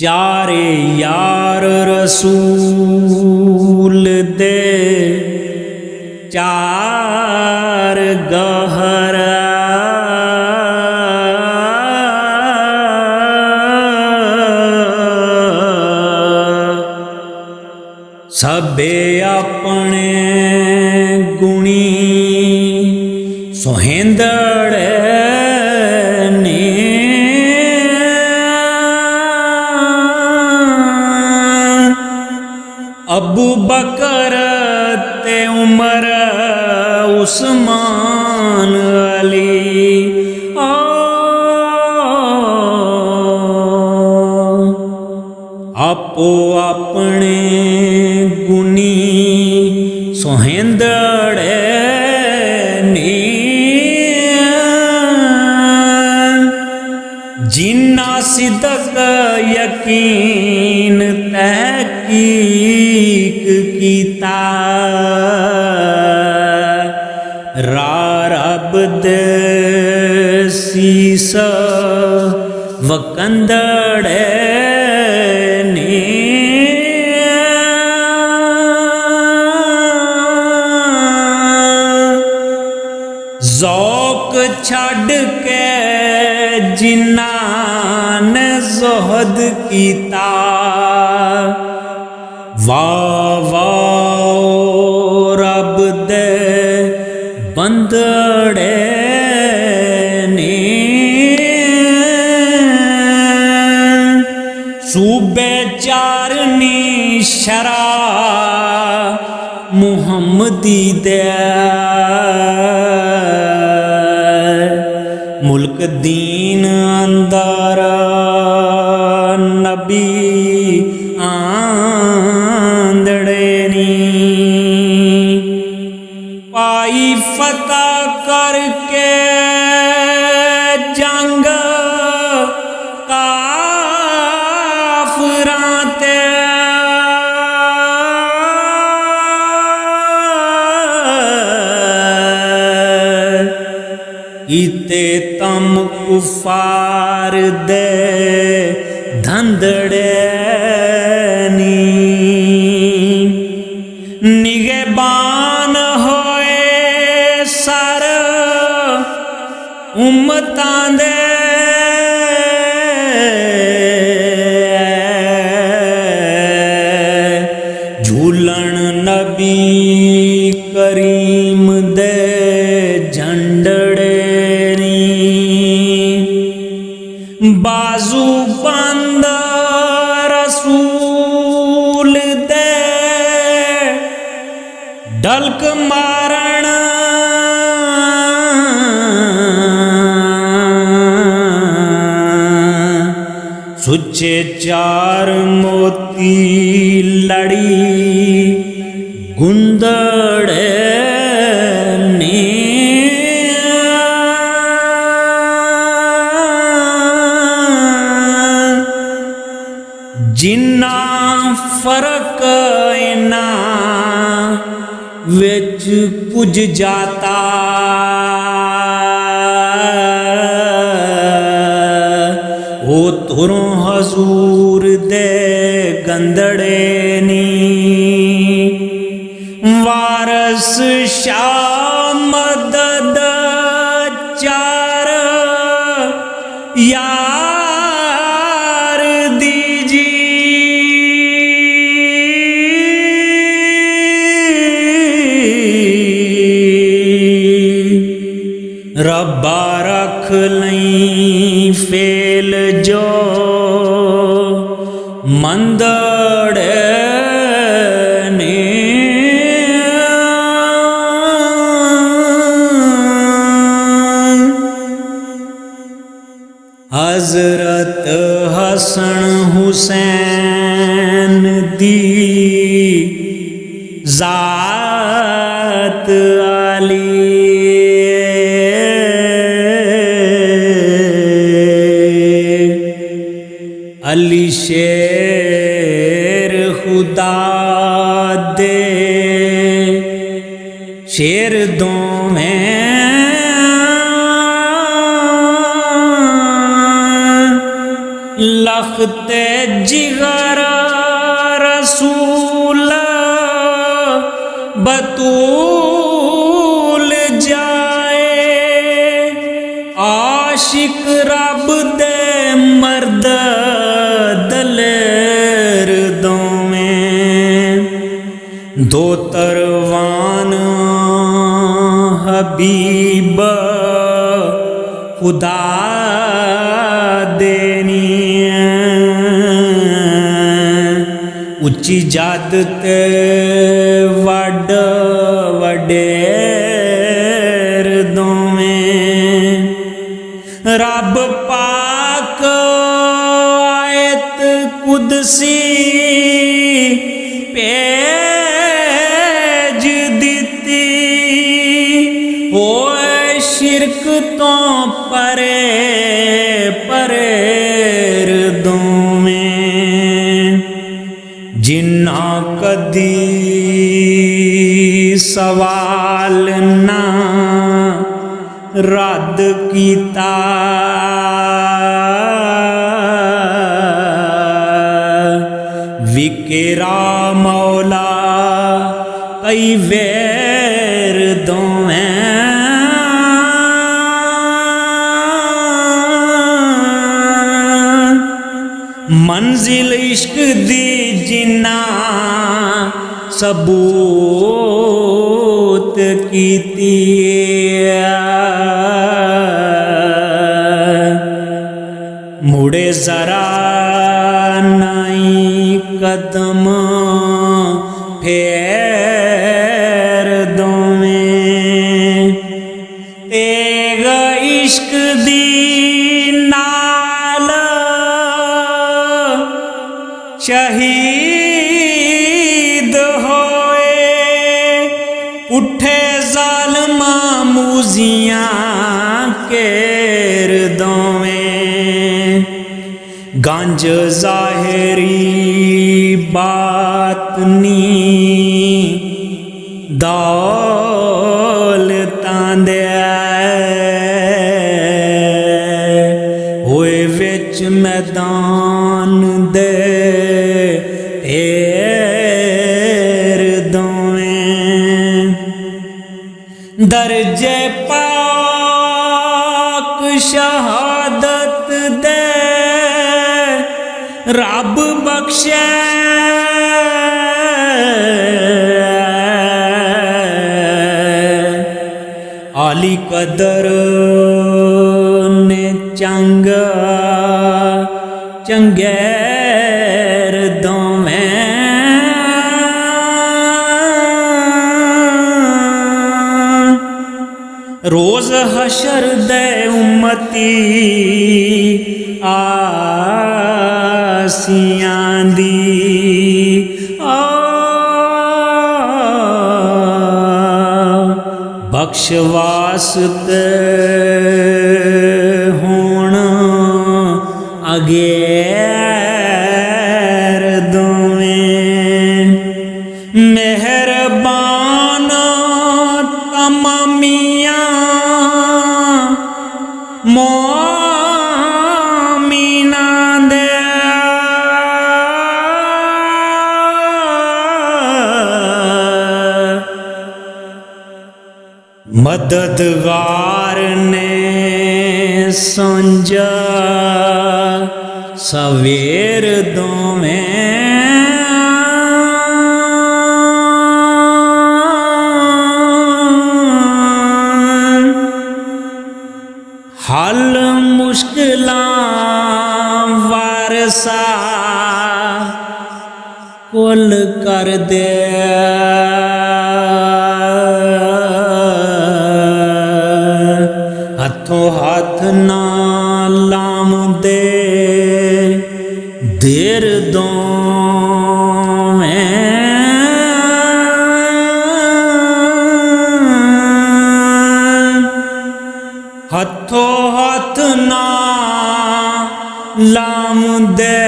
चारे यार रसूल दे चार गहरा सबे अपने गुणी सोहेंदड़ ने अबू बकर ते उमर उस्मान अली आपो अपने गुनी सोहेंदड़ ने जिन्ना सिदक यकीन तहकीक कीता रब दे सीस वकंदड़ ने ज़ौक छड़ के जिन्ना ने ज़ुहद कीता वाह वाह रब दे बंदड़े ने सूबे चारनी शरा मुहम्मदी दे मुल्क दीन अंदर नबी आंदड़े नी पाई फतह करके जंग काफरां ते कीते तम कुफार दे धंधड़े नी निगहबान होए सर उम्मतां दे झूलन नबी करीम दे झंडड़े बाजू बंद रसूल दे डलक मारण सुचे चार मोती लड़ी गुंदड़े जिन्ना फर्क इना विच कुछ जाता ओ तुरों हजूर दे गंदड़े नी वारस शाह मदद चार यार दीजी रब्बा रख लई फेल जो मंदड़ ने हजरत हसन हुसैन दी जात आली अली शेर खुदा दे शेर दो में लख तख्ते जिगर रसूल बतूल जाए आशिक रब दे मर्द दलेर दोवें दो तरवान हबीब खुदा देनी उच्ची जात ते वड वडेर दोवें रब पाक आयत कुदसी भेज दिती ओए शिरक तो परे परेर दोवें जिन्ना कदी सवाल ना रद्द कीता विकेरा मौला कई वेर दोवें मंजिल इश्क दी जिन्ना सबूत कीती मुड़े जरा नाई कदम फेर दोवें तेग इश्क दी नाल शहीद होए उठे जालमा मूजियां केर दोवें गंज जाहिरी बातनी दौलतां दे होए विच मैदान दे ढेर दोवें दर्जे पाक शहादत दे रब बख्शे आली कदर ने चंग चंगेर दोवें रोज हशर दे उम्मती आसियां दी बख्श वास्ते होण अगेर दोवें मेहरबान तमामियां मोमिना दे मददगार ने संजा सवेर दोवें हल मुश्किलां वारसा कुल कर दे हथों हाथ ना लाम दे देर दोवें हथों हाथ ना लाम दे